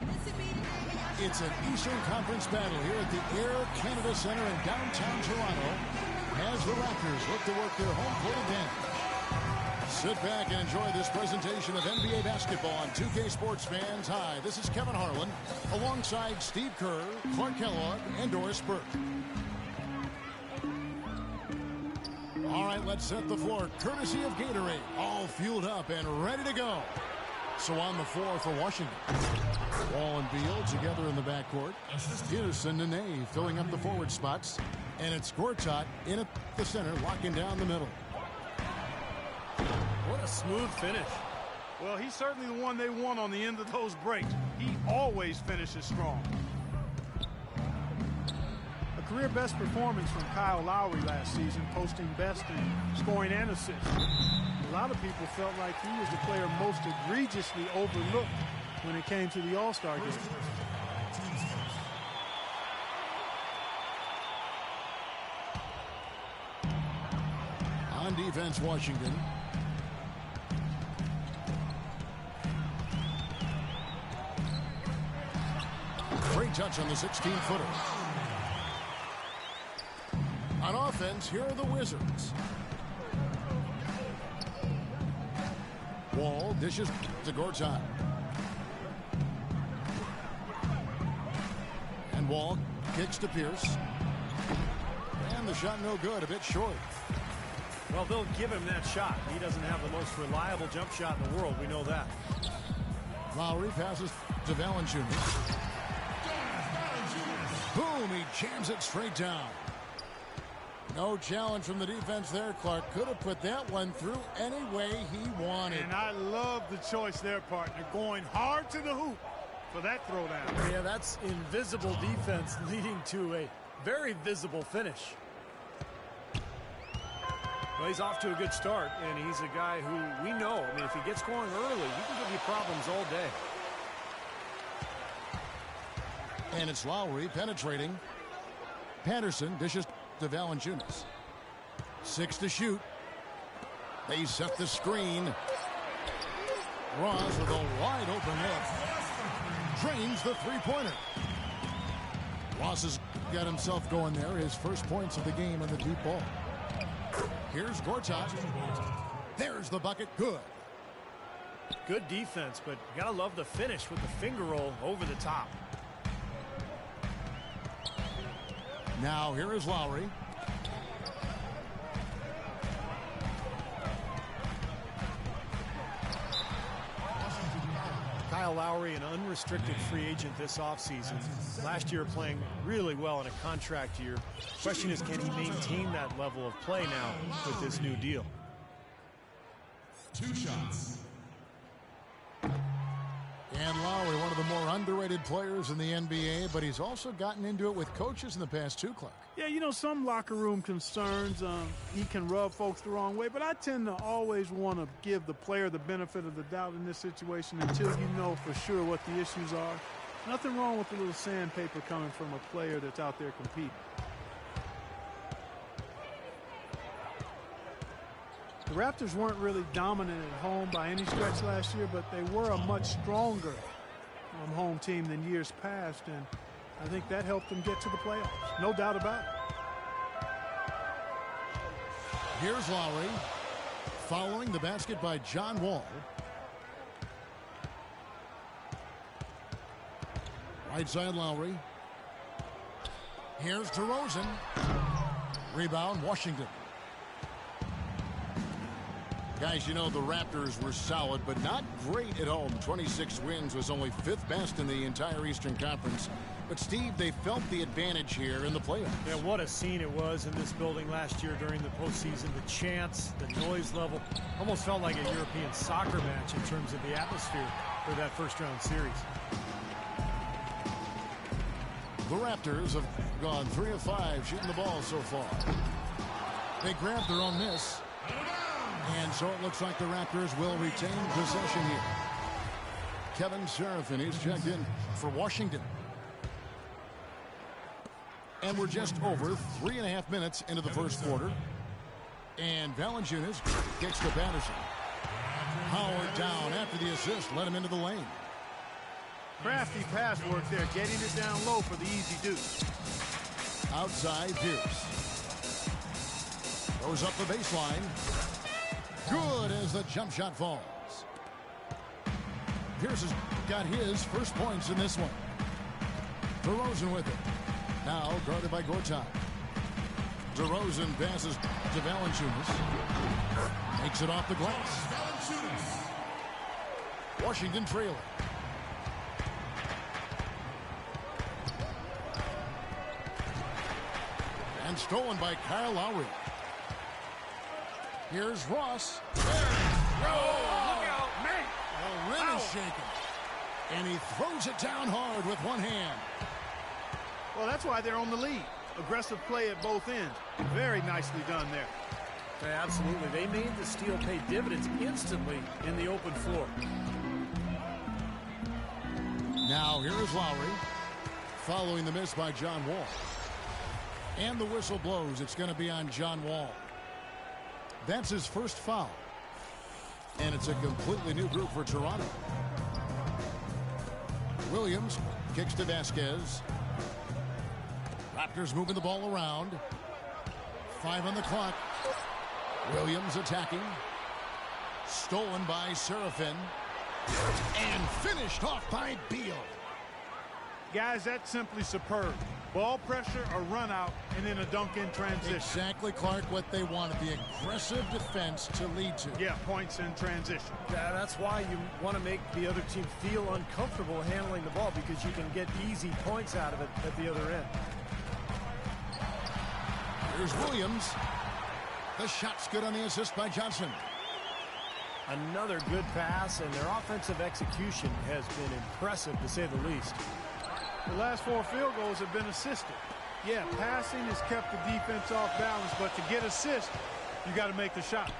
It's an Eastern Conference battle here at the Air Canada Centre in downtown Toronto as the Raptors look to work their home court advantage. Sit back and enjoy this presentation of NBA basketball on 2K Sports fans. Hi, this is Kevin Harlan alongside Steve Kerr, Clark Kellogg, and Doris Burke. All right, let's set the floor courtesy of Gatorade. All fueled up and ready to go. So on the floor for Washington. Wall and Beal together in the backcourt. Peterson and Nene filling up the forward spots. And it's Gortat in at the center, locking down the middle. What a smooth finish. Well, he's certainly the one they want on the end of those breaks. He always finishes strong. A career best performance from Kyle Lowry last season, posting best in scoring and assists. A lot of people felt like he was the player most egregiously overlooked when it came to the All-Star game. On defense, Washington. Great touch on the 16-footer. On offense, here are the Wizards. Wall dishes to Gortat. And Wall kicks to Pierce. And the shot no good, a bit short. Well, they'll give him that shot. He doesn't have the most reliable jump shot in the world. We know that. Lowry passes to Valanciunas. Boom, he jams it straight down. No challenge from the defense there, Clark. Could have put that one through any way he wanted. And I love the choice there, partner. Going hard to the hoop for that throwdown. Yeah, that's invisible defense leading to a very visible finish. Well, he's off to a good start, and he's a guy who we know. I mean, if he gets going early, he can give you problems all day. And it's Lowry penetrating. Patterson dishes to Valanciunas. 6 to shoot. They set the screen. Ross with a wide open look. Drains the three-pointer. Ross has got himself going there. His first points of the game on the deep ball. Here's Gortat. There's the bucket. Good. Good defense, but you gotta love the finish with the finger roll over the top. Now here is Lowry. Kyle Lowry, an unrestricted free agent this offseason. Last year playing really well in a contract year. Question is, can he maintain that level of play now with this new deal? 2 shots. And Lowry, one of the more underrated players in the NBA, but he's also gotten into it with coaches in the past too, Clark. Yeah, you know, some locker room concerns, he can rub folks the wrong way, but I tend to always want to give the player the benefit of the doubt in this situation until you know for sure what the issues are. Nothing wrong with a little sandpaper coming from a player that's out there competing. The Raptors weren't really dominant at home by any stretch last year, but they were a much stronger home team than years past, and I think that helped them get to the playoffs. No doubt about it. Here's Lowry. Following the basket by John Wall. Right side Lowry. Here's DeRozan. Rebound Washington. Guys, you know the Raptors were solid, but not great at home. 26 wins was only 5th best in the entire Eastern Conference. But, Steve, they felt the advantage here in the playoffs. Yeah, what a scene it was in this building last year during the postseason. The chants, the noise level, almost felt like a European soccer match in terms of the atmosphere for that first-round series. The Raptors have gone 3 of 5 shooting the ball so far. They grabbed their own miss. And so it looks like the Raptors will retain possession here. Kevin Seraphin, he's checked in for Washington. And we're just over 3.5 minutes into the first quarter. And Valanciunas kicks to Patterson. Howard down after the assist, let him into the lane. Crafty pass work there, getting it down low for the easy deuce. Outside Pierce. Goes up the baseline. Good as the jump shot falls. Pierce has got his first points in this one. DeRozan with it. Now guarded by Gortat. DeRozan passes to Valanciunas. Makes it off the glass. Washington trailing. And stolen by Kyle Lowry. Here's Ross. There. Oh, look out, man. The rim is shaken. And he throws it down hard with one hand. Well, that's why they're on the lead. Aggressive play at both ends. Very nicely done there. Yeah, absolutely. They made the steal pay dividends instantly in the open floor. Now here is Lowry. Following the miss by John Wall. And the whistle blows. It's going to be on John Wall. That's his first foul. And it's a completely new group for Toronto. Williams kicks to Vasquez. Raptors moving the ball around. 5 on the clock. Williams attacking. Stolen by Serafin. And finished off by Beal. Guys, that's simply superb. Ball pressure, a run out, and then a dunk in transition. Exactly, Clark, what they wanted. The aggressive defense to lead to. Yeah, points in transition. Yeah, that's why you want to make the other team feel uncomfortable handling the ball, because you can get easy points out of it at the other end. Here's Williams. The shot's good on the assist by Johnson. Another good pass, and their offensive execution has been impressive, to say the least. The last 4 field goals have been assisted. Yeah, passing has kept the defense off balance, but to get assists, you got to make the shots.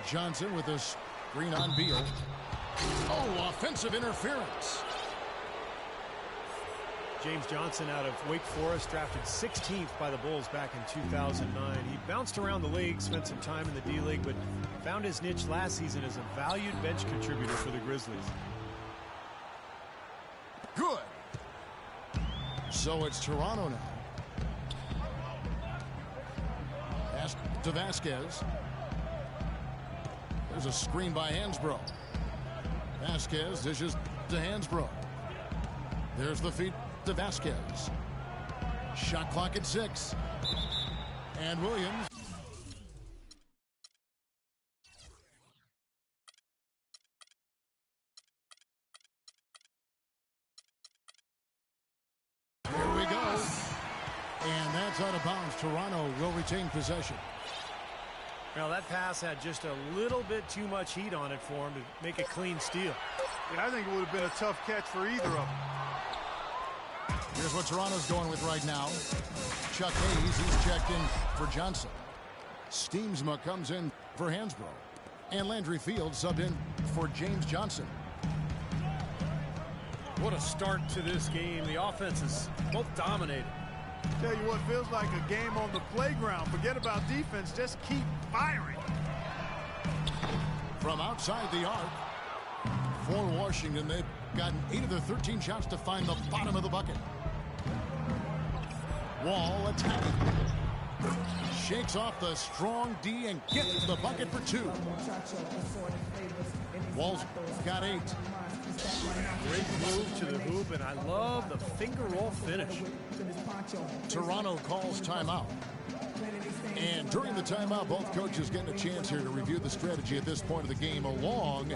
Johnson with a screen on Beal. Oh, offensive interference. James Johnson out of Wake Forest, drafted 16th by the Bulls back in 2009. He bounced around the league, spent some time in the D-League, but found his niche last season as a valued bench contributor for the Grizzlies. Good. So it's Toronto now. Pass to Vasquez. There's a screen by Hansbrough. Vasquez dishes to Hansbrough. There's the feed to Vasquez. Shot clock at 6. And Williams. Here we go. And that's out of bounds. Toronto will retain possession. Now that pass had just a little bit too much heat on it for him to make a clean steal. Yeah, I think it would have been a tough catch for either of them. Here's what Toronto's going with right now. Chuck Hayes, he's checked in for Johnson. Steamsma comes in for Hansbrough. And Landry Fields subbed in for James Johnson. What a start to this game. The offense is both dominated. Tell you what, feels like a game on the playground. Forget about defense, just keep firing. From outside the arc, for Washington, they've gotten 8 of their 13 shots to find the bottom of the bucket. Wall attacking. Shakes off the strong D and gets the bucket for 2. Wall's got 8. Great move to the hoop, and I love the finger roll finish. Toronto calls timeout. And during the timeout, both coaches getting a chance here to review the strategy at this point of the game, along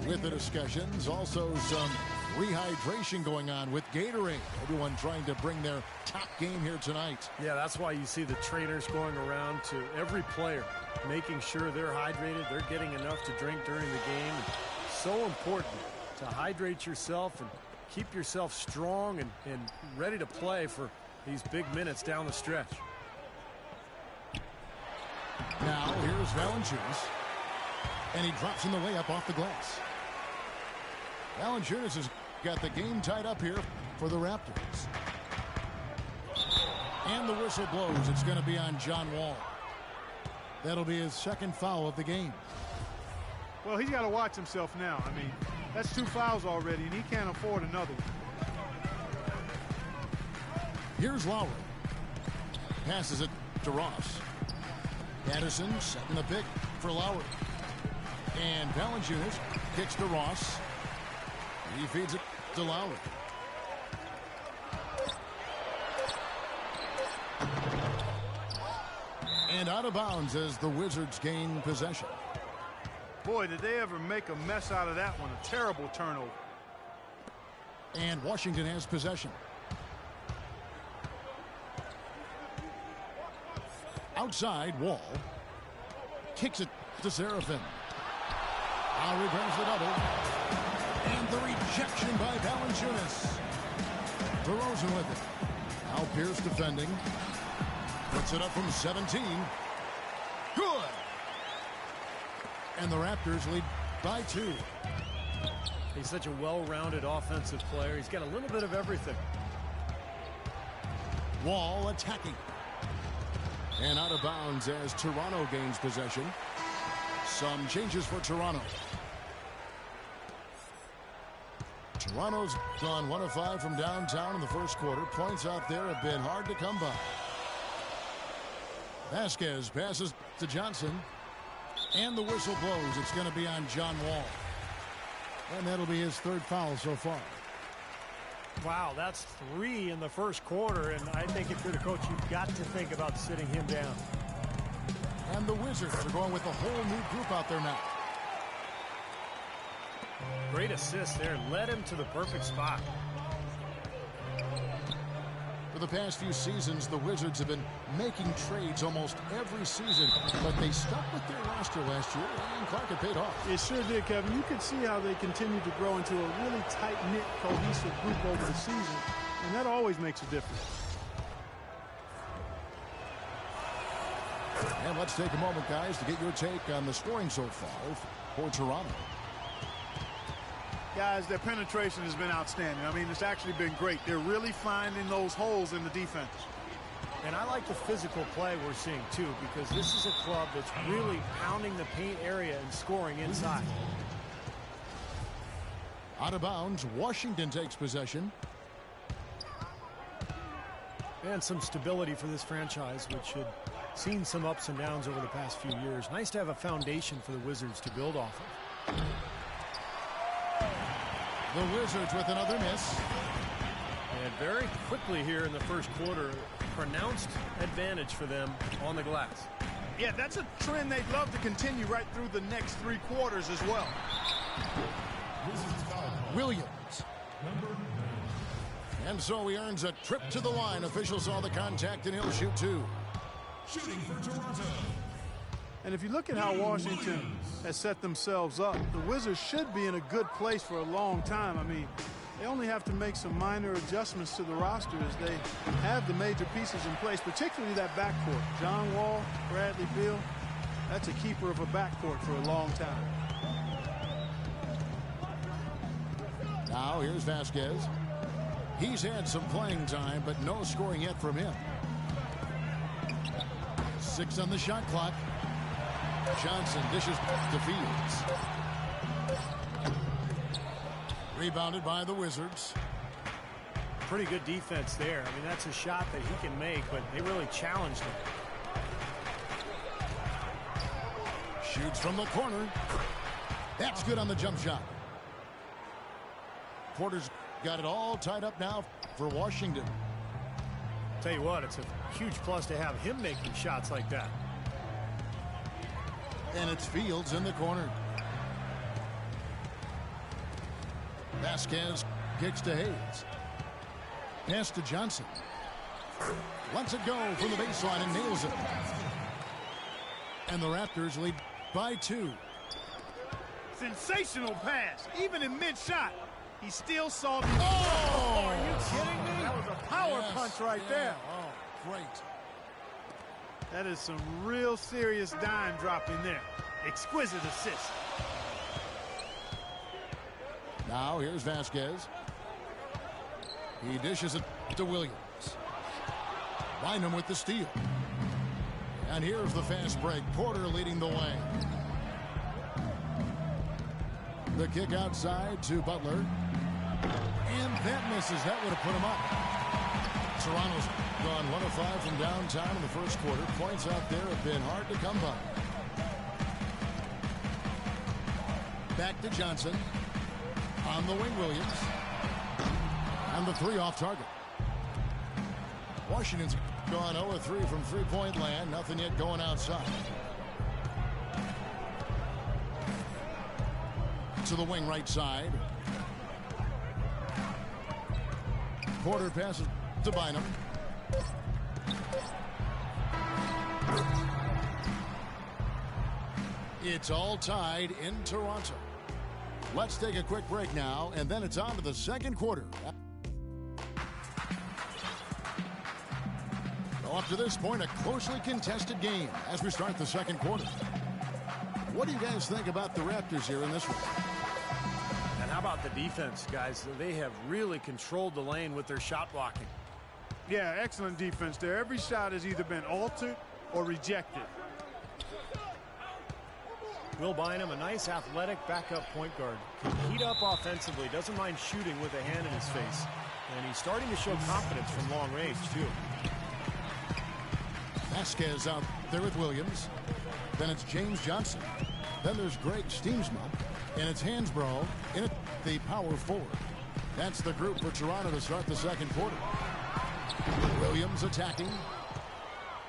with the discussions. Also some rehydration going on with Gatorade. Everyone trying to bring their top game here tonight. Yeah, that's why you see the trainers going around to every player, making sure they're hydrated, they're getting enough to drink during the game. So important to hydrate yourself and keep yourself strong and ready to play for these big minutes down the stretch. Now here's Valanciunas, and he drops in the layup off the glass. Valanciunas has got the game tied up here for the Raptors. And the whistle blows. It's going to be on John Wall. That'll be his second foul of the game. Well, he's got to watch himself now. I mean, That's 2 fouls already, and he can't afford another one. Here's Lowry. Passes it to Ross. Anderson setting the pick for Lowry. And Valanciunas kicks to Ross. He feeds it to Lowry. And out of bounds as the Wizards gain possession. Boy, did they ever make a mess out of that one. A terrible turnover. And Washington has possession. Outside, Wall. Kicks it to Seraphin. Lowry brings the double. And the rejection by Valanciunas. DeRozan with it. Now Pierce defending. Puts it up from 17. Good. And the Raptors lead by 2. He's such a well-rounded offensive player. He's got a little bit of everything. Wall attacking. And out of bounds as Toronto gains possession. Some changes for Toronto. Toronto's gone 1 of 5 from downtown in the first quarter. Points out there have been hard to come by. Vasquez passes to Johnson. And the whistle blows. It's going to be on John Wall. And that'll be his 3rd foul so far. Wow, that's 3 in the first quarter, and I think if you're the coach, you've got to think about sitting him down. And the Wizards are going with a whole new group out there now. Great assist there. Led him to the perfect spot. For the past few seasons, the Wizards have been making trades almost every season, but they stuck with their roster last year, and Clark, it paid off. It sure did, Kevin. You could see how they continued to grow into a really tight-knit, cohesive group over the season, and that always makes a difference. And let's take a moment, guys, to get your take on the scoring so far for Toronto. Guys, their penetration has been outstanding. I mean, it's actually been great. They're really finding those holes in the defense. And I like the physical play we're seeing, too, because this is a club that's really pounding the paint area and scoring inside. Out of bounds, Washington takes possession. And some stability for this franchise, which had seen some ups and downs over the past few years. Nice to have a foundation for the Wizards to build off of. The Wizards with another miss. And very quickly here in the first quarter, pronounced advantage for them on the glass. Yeah, that's a trend they'd love to continue right through the next 3 quarters as well. Williams. And so he earns a trip to the line. Officials saw the contact, and he'll shoot 2. Shooting for Toronto. And if you look at how Washington has set themselves up, the Wizards should be in a good place for a long time. I mean, they only have to make some minor adjustments to the roster as they have the major pieces in place, particularly that backcourt. John Wall, Bradley Beal, that's a keeper of a backcourt for a long time. Now here's Vasquez. He's had some playing time, but no scoring yet from him. 6 on the shot clock. Johnson dishes to Fields. Rebounded by the Wizards. Pretty good defense there. I mean, that's a shot that he can make, but they really challenged him. Shoots from the corner. That's good on the jump shot. Porter's got it all tied up now for Washington. Tell you what, it's a huge plus to have him making shots like that. And it's Fields in the corner. Vasquez kicks to Hayes. Pass to Johnson. Lets it go from the baseline and nails it. And the Raptors lead by 2. Sensational pass. Even in mid-shot, he still saw the... Oh! Are you kidding me? That was a power punch right there. Oh, great. That is some real serious dime dropping there. Exquisite assist. Now here's Vasquez. He dishes it to Williams. Bynum with the steal. And here's the fast break. Porter leading the way. The kick outside to Butler. And that misses. That would have put him up. Toronto's gone 1 of 5 from downtown in the first quarter. Points out there have been hard to come by. Back to Johnson. On the wing, Williams. And the 3 off target. Washington's gone 0 of 3 from three-point land. Nothing yet going outside. To the wing right side. Porter passes to Bynum. It's all tied in Toronto. Let's take a quick break now, and then it's on to the second quarter. Well, up to this point, a closely contested game as we start the second quarter. What do you guys think about the Raptors here in this one? And how about the defense, guys? They have really controlled the lane with their shot blocking. Yeah, excellent defense there. Every shot has either been altered or rejected. Will Bynum, a nice athletic backup point guard. Can heat up offensively, doesn't mind shooting with a hand in his face. And he's starting to show confidence from long range, too. Vasquez out there with Williams. Then it's James Johnson. Then there's Greg Steamsma. And it's Hansbrough in at the power forward. That's the group for Toronto to start the second quarter. Williams attacking.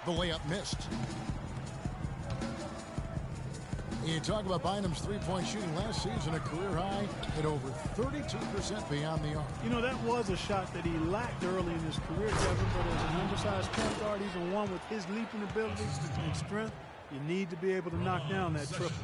The layup missed. You talk about Bynum's three-point shooting last season, a career high at over 32% beyond the arc. You know, that was a shot that he lacked early in his career, Kevin, but as an undersized point guard, even one with his leaping abilities and strength, you need to be able to knock down that triple.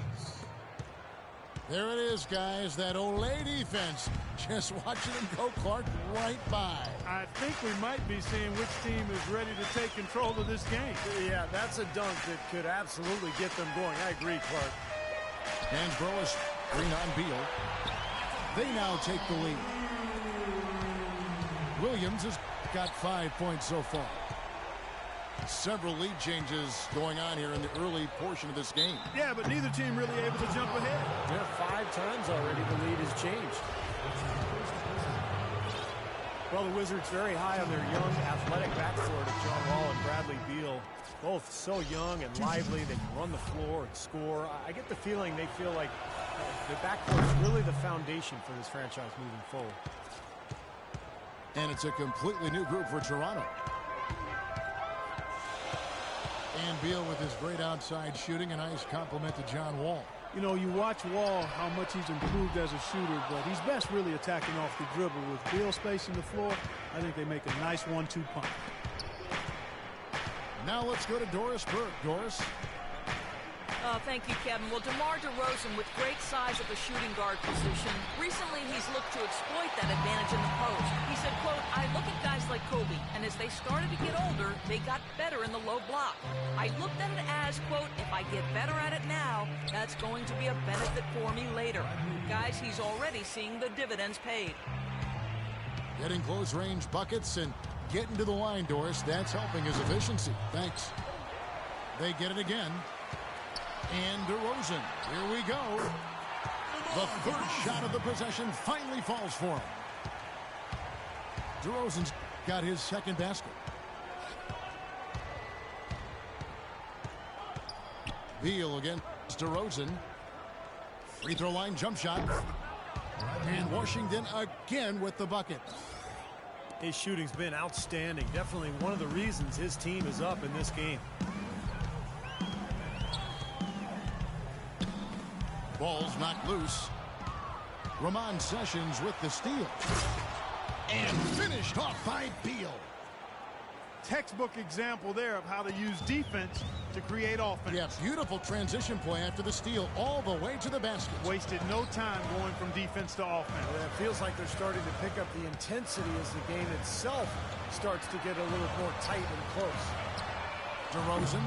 There it is, guys, that Olay defense. Just watching him go Clark right by. I think we might be seeing which team is ready to take control of this game. Yeah, that's a dunk that could absolutely get them going. I agree, Clark. Hansbrough is screen on Beal. They now take the lead. Williams has got 5 points so far. Several lead changes going on here in the early portion of this game. Yeah, but neither team really able to jump ahead. Yeah, 5 times already the lead has changed. Well, the Wizards very high on their young athletic backcourt of John Wall and Bradley Beal. Both so young and lively. They can run the floor and score. I get the feeling they feel like the backcourt is really the foundation for this franchise moving forward. And it's a completely new group for Toronto. And Beal with his great outside shooting, a nice compliment to John Wall. You know, you watch Wall, how much he's improved as a shooter, but he's best really attacking off the dribble. With Beal spacing the floor, I think they make a nice 1-2 punch. Now let's go to Doris Burke. Doris. Thank you, Kevin. Well, DeMar DeRozan with great size at the shooting guard position. Recently, he's looked to exploit that advantage in the post. He said, quote, I look at guys like Kobe, and as they started to get older, they got better in the low block. I looked at it as, quote, if I get better at it now, that's going to be a benefit for me later. Guys, he's already seeing the dividends paid. Getting close range buckets and getting to the line, Doris. That's helping his efficiency. Thanks. They get it again. And DeRozan, here we go. The third shot of the possession finally falls for him. DeRozan's got his second basket. Beal against DeRozan. Free throw line jump shot. And Washington again with the bucket. His shooting's been outstanding. Definitely one of the reasons his team is up in this game. Ball's knocked loose. Ramon Sessions with the steal. And finished off by Beal. Textbook example there of how to use defense to create offense. Yeah, beautiful transition play after the steal all the way to the basket. Wasted no time going from defense to offense. Well, it feels like they're starting to pick up the intensity as the game itself starts to get a little more tight and close. DeRozan.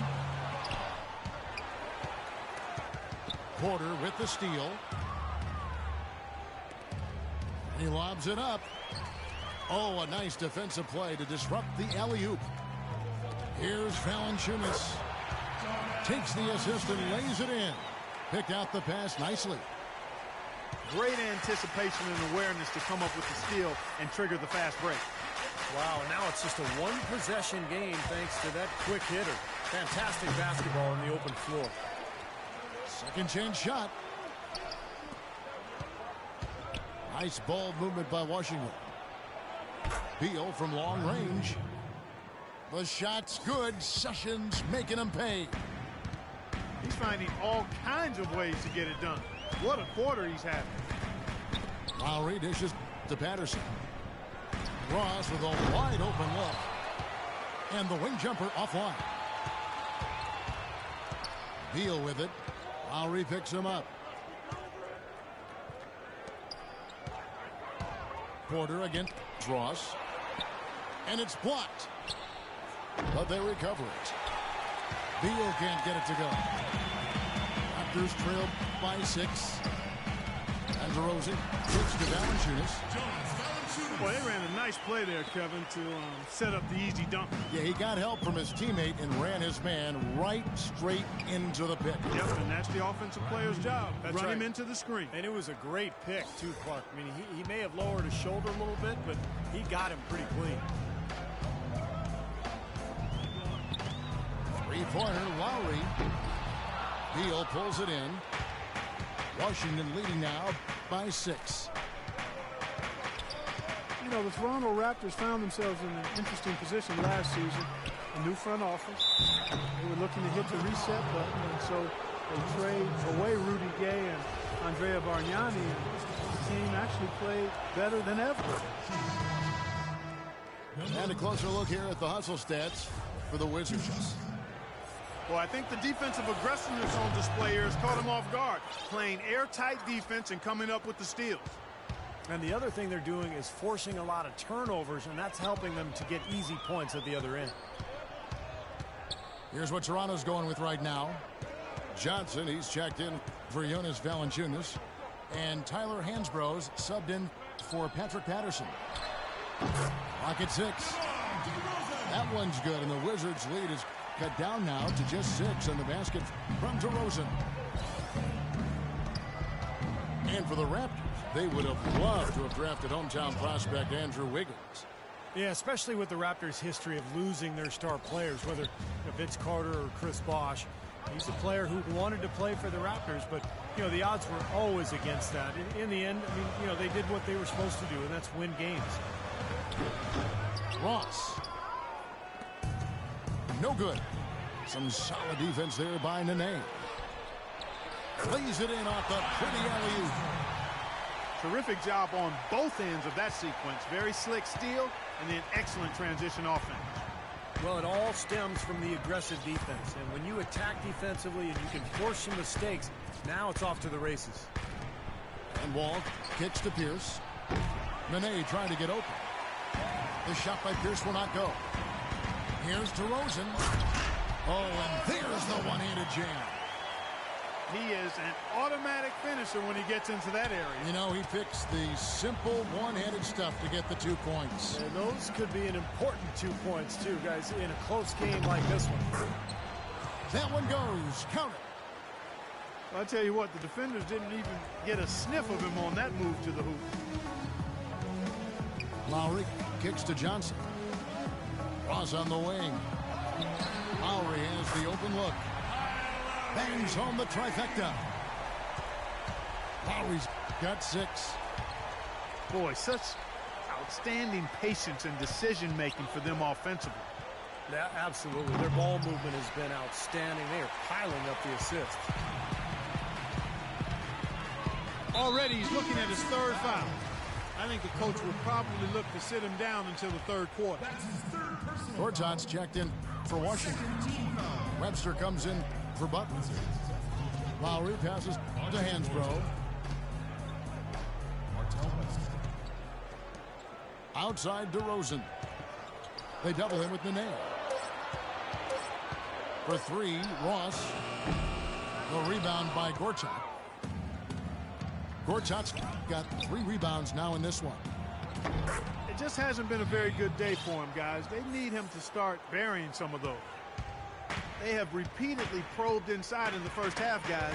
Porter with the steal. He lobs it up. Oh, a nice defensive play to disrupt the alley-oop. Here's Valanciunas. Takes the assist and lays it in. Picked out the pass nicely. Great anticipation and awareness to come up with the steal and trigger the fast break. Wow, now it's just a one-possession game thanks to that quick hitter. Fantastic basketball on the open floor. Second chance shot. Nice ball movement by Washington. Beal from long range. The shot's good. Sessions making him pay. He's finding all kinds of ways to get it done. What a quarter he's having. Lowry dishes to Patterson. Ross with a wide open look. And the wing jumper offline. Beal with it. Lowry picks him up. Porter against Ross. And it's blocked. But they recover it. Beal can't get it to go. Raptors trail by 6. And DeRozan switch to Valanciunas. Well, they ran a nice play there, Kevin, to set up the easy dunk. Yeah, he got help from his teammate and ran his man right straight into the pick. Yep, and that's the offensive player's job. That's Run right. him into the screen. And it was a great pick, too, Clark. I mean, he may have lowered his shoulder a little bit, but he got him pretty clean. Three-pointer, Lowry. Beal pulls it in. Washington leading now by 6. You know, the Toronto Raptors found themselves in an interesting position last season. A new front office. They were looking to hit the reset button, and so they trade away Rudy Gay and Andrea Bargnani, and the team actually played better than ever. And a closer look here at the hustle stats for the Wizards. Well, I think the defensive aggressiveness on display here has caught them off guard. Playing airtight defense and coming up with the steals. And the other thing they're doing is forcing a lot of turnovers, and that's helping them to get easy points at the other end. Here's what Toronto's going with right now. Johnson, he's checked in for Jonas Valanciunas. And Tyler Hansbrough's subbed in for Patrick Patterson. Rocket 6. That one's good, and the Wizards' lead is cut down now to just 6 on the basket from DeRozan. And for the Raptors, they would have loved to have drafted hometown prospect Andrew Wiggins. Yeah, especially with the Raptors' history of losing their star players, whether Vince Carter or Chris Bosh. He's a player who wanted to play for the Raptors, but, you know, the odds were always against that. In the end, I mean, you know, they did what they were supposed to do, and that's win games. Ross. No good. Some solid defense there by Nene. Lays it in off the pretty alley-oop. Terrific job on both ends of that sequence. Very slick steal and then excellent transition offense. Well, it all stems from the aggressive defense. And when you attack defensively and you can force some mistakes, now it's off to the races. And Wall kicks to Pierce. Nene trying to get open. The shot by Pierce will not go. Here's DeRozan. Oh, and there's the one-handed jam. He is an automatic finisher when he gets into that area. You know, he picks the simple one-handed stuff to get the 2 points. And those could be an important 2 points, too, guys, in a close game like this one. That one goes. Count it. I'll tell you what, the defenders didn't even get a sniff of him on that move to the hoop. Lowry kicks to Johnson. Ross on the wing. Lowry has the open look. Bangs home the trifecta. Lowry's got 6. Boy, such outstanding patience and decision-making for them offensively. Yeah, absolutely. Their ball movement has been outstanding. They are piling up the assists. Already he's looking at his 3rd foul. I think the coach will probably look to sit him down until the 3rd quarter. Gortat's checked in for Washington. Webster comes in for Butler. Lowry passes to Hansbrough. Outside DeRozan. They double him with Nene. For 3, Ross. The rebound by Gortat. Gortat's got 3 rebounds now in this one. It just hasn't been a very good day for him, guys. They need him to start burying some of those. They have repeatedly probed inside in the first half, guys,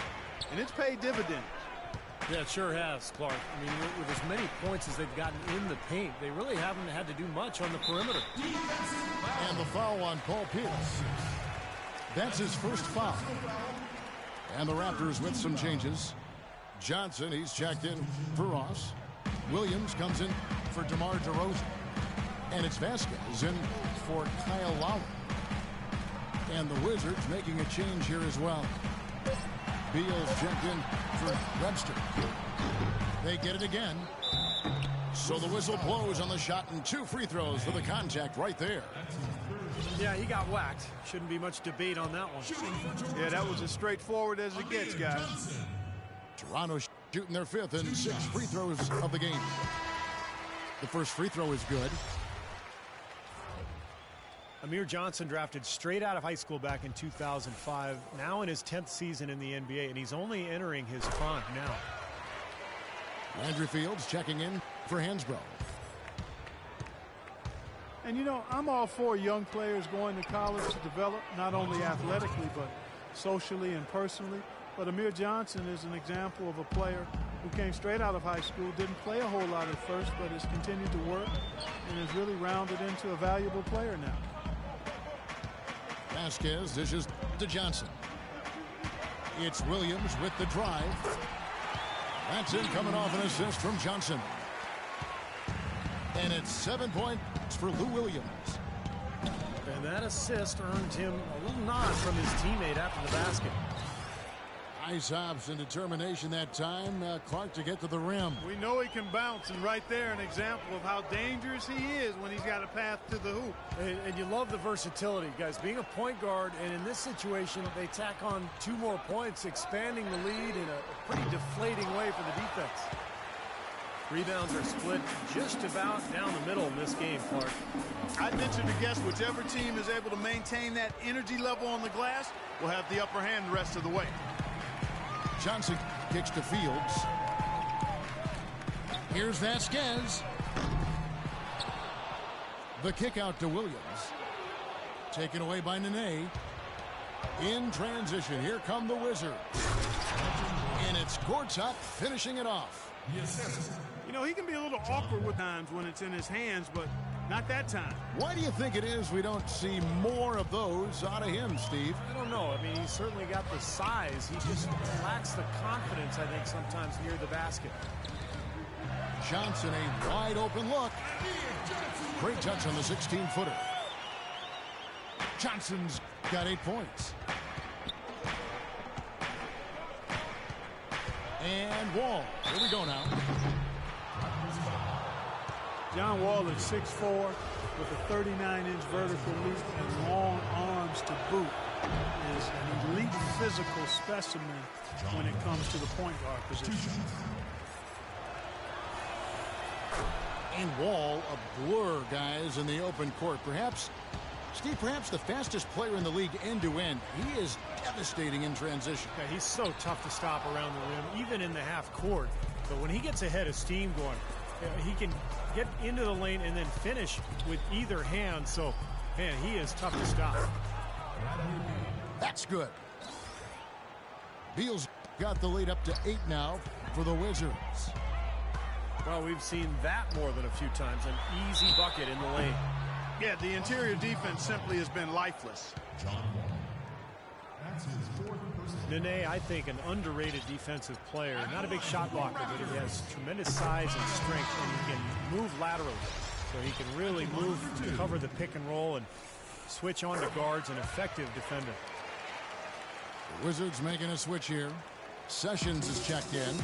and it's paid dividends. Yeah, it sure has, Clark. I mean, with as many points as they've gotten in the paint, they really haven't had to do much on the perimeter. And the foul on Paul Pierce. That's his first foul. And the Raptors with some changes. Johnson, he's checked in for Ross. Williams comes in for DeMar DeRozan. And it's Vasquez in for Kyle Lowry. And the Wizards making a change here as well. Beal's checked in for Webster. They get it again. So the whistle blows on the shot and 2 free throws for the contact right there. Yeah, he got whacked. Shouldn't be much debate on that one. Yeah, that was as straightforward as it gets, guys. Toronto shooting their 5th and 6 free throws of the game. The first free throw is good. Amir Johnson drafted straight out of high school back in 2005, now in his 10th season in the NBA, and he's only entering his prime now. Landry Fields checking in for Hansbrough. And, you know, I'm all for young players going to college to develop, not only athletically, but socially and personally. But Amir Johnson is an example of a player who came straight out of high school, didn't play a whole lot at first, but has continued to work and has really rounded into a valuable player now. Vasquez dishes to Johnson. It's Williams with the drive. That's in, coming off an assist from Johnson. And it's 7 points for Lou Williams. And that assist earned him a little nod from his teammate after the basket. Nice hops and determination that time. Clark to get to the rim. We know he can bounce, and right there an example of how dangerous he is when he's got a path to the hoop. And you love the versatility, guys. Being a point guard, and in this situation, they tack on 2 more points, expanding the lead in a pretty deflating way for the defense. Rebounds are split just about down the middle in this game, Clark. I'd venture to guess whichever team is able to maintain that energy level on the glass will have the upper hand the rest of the way. Johnson kicks to Fields. Here's Vasquez. The kick out to Williams. Taken away by Nene. In transition, here come the Wizards. And it's Gortat finishing it off. You know, he can be a little awkward with times when it's in his hands, but not that time. Why do you think it is we don't see more of those out of him, Steve? I don't know. I mean, he's certainly got the size. He just lacks the confidence, I think, sometimes near the basket. Johnson, a wide open look. Great touch on the 16-footer. Johnson's got 8 points. And Wall. Here we go now. John Wall is 6'4", with a 39-inch vertical leap and long arms to boot. Is an elite physical specimen when it comes to the point guard position. And Wall, a blur, guys, in the open court. Perhaps, Steve, perhaps the fastest player in the league end-to-end. He is devastating in transition. Yeah, he's so tough to stop around the rim, even in the half court. But when he gets ahead of steam going, he can get into the lane and then finish with either hand. So, man, he is tough to stop. That's good. Beal's got the lead up to 8 now for the Wizards. Well, we've seen that more than a few times. An easy bucket in the lane. Yeah, the interior defense simply has been lifeless. Nene, I think, an underrated defensive player. Not a big shot blocker, but he has tremendous size and strength, and he can move laterally. So he can really move to cover the pick and roll and switch on to guards, an effective defender. The Wizards making a switch here. Sessions is checked in.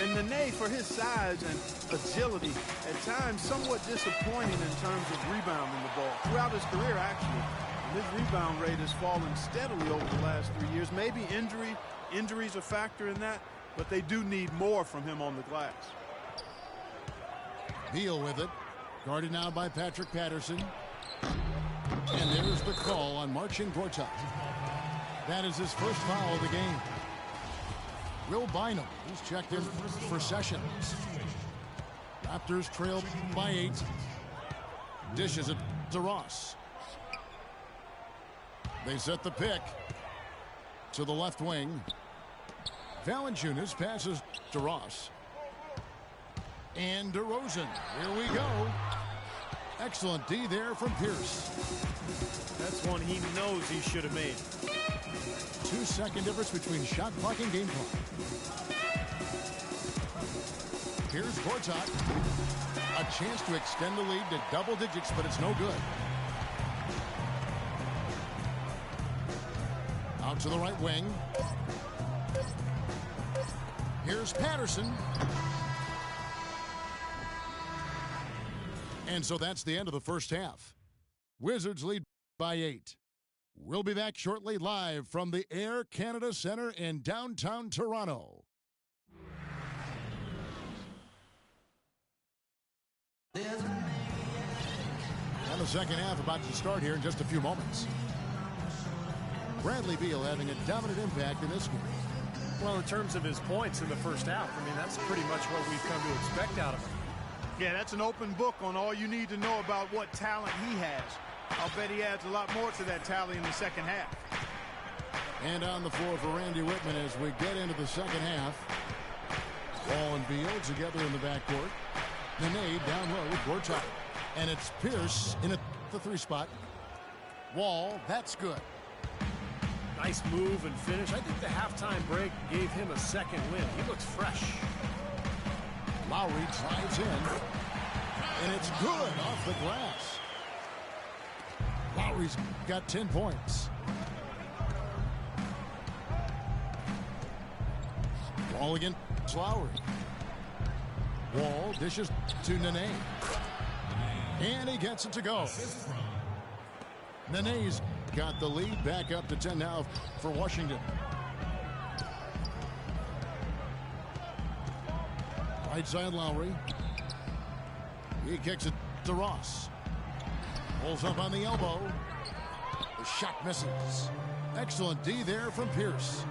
And Nene, for his size and agility, at times somewhat disappointing in terms of rebounding the ball. Throughout his career, actually, his rebound rate has fallen steadily over the last 3 years. Maybe injuries a factor in that, but they do need more from him on the glass. Beal with it. Guarded now by Patrick Patterson. And there's the call on Marcin Gortat. That is his first foul of the game. Will Bynum, he's checked in for Sessions. Raptors trail by 8. Dishes it to Ross. They set the pick to the left wing. Valanciunas passes to Ross. And DeRozan. Here we go. Excellent D there from Pierce. That's one he knows he should have made. 2-second difference between shot clock and game clock. Here's Gortat. A chance to extend the lead to double digits, but it's no good. Out to the right wing. Here's Patterson. And so that's the end of the first half. Wizards lead by 8. We'll be back shortly live from the Air Canada Centre in downtown Toronto. And the second half about to start here in just a few moments. Bradley Beal having a dominant impact in this game. Well, in terms of his points in the first half, I mean, that's pretty much what we've come to expect out of him. Yeah, that's an open book on all you need to know about what talent he has. I'll bet he adds a lot more to that tally in the second half. And on the floor for Randy Whitman as we get into the second half. Wall and Beal together in the backcourt. Nene down low with Gortat. And it's Pierce in at the 3 spot. Wall, that's good. Nice move and finish. I think the halftime break gave him a second win. He looks fresh. Lowry drives in. And it's good off the glass. Lowry's got 10 points. Wall against Lowry. Wall dishes to Nene. And he gets it to go. Nene's got the lead back up to 10 now for Washington. Right side Lowry. He kicks it to Ross. Pulls up on the elbow. The shot misses. Excellent D there from Pierce.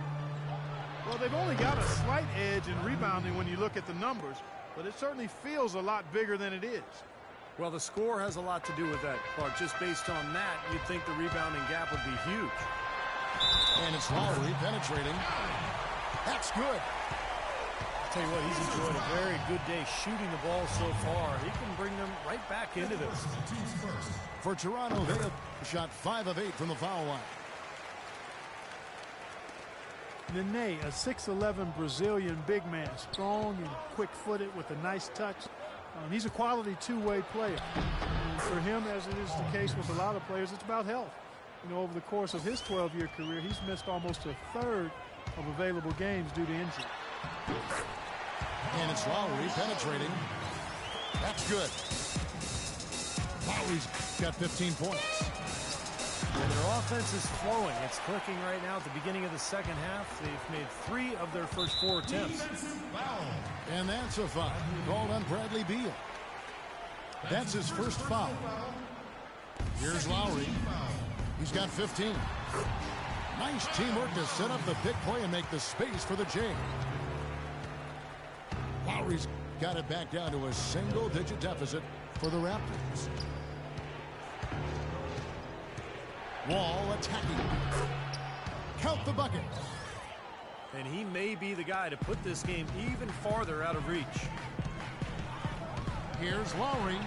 Well, they've only got a slight edge in rebounding when you look at the numbers, but it certainly feels a lot bigger than it is. Well, the score has a lot to do with that, Clark. Just based on that, you'd think the rebounding gap would be huge. And it's Lowry penetrating. That's good. I'll tell you what, he's enjoyed a very good day shooting the ball so far. He can bring them right back into this. For Toronto, they have shot 5 of 8 from the foul line. Nene, a 6'11" Brazilian big man, strong and quick-footed with a nice touch. He's a quality two-way player. And for him, as it is the case with a lot of players, it's about health. You know, over the course of his 12-year career, he's missed almost a third of available games due to injury. And it's Lowry penetrating. That's good. Lowry's got 15 points. And their offense is flowing. It's clicking right now at the beginning of the second half. They've made 3 of their first 4 attempts. And that's a foul called on Bradley Beal. That's his first foul. Here's Lowry. He's got 15. Nice teamwork to set up the big play and make the space for the J. Lowry's got it back down to a single-digit deficit for the Raptors. Wall attacking. Count the bucket. And he may be the guy to put this game even farther out of reach. Here's Lowry.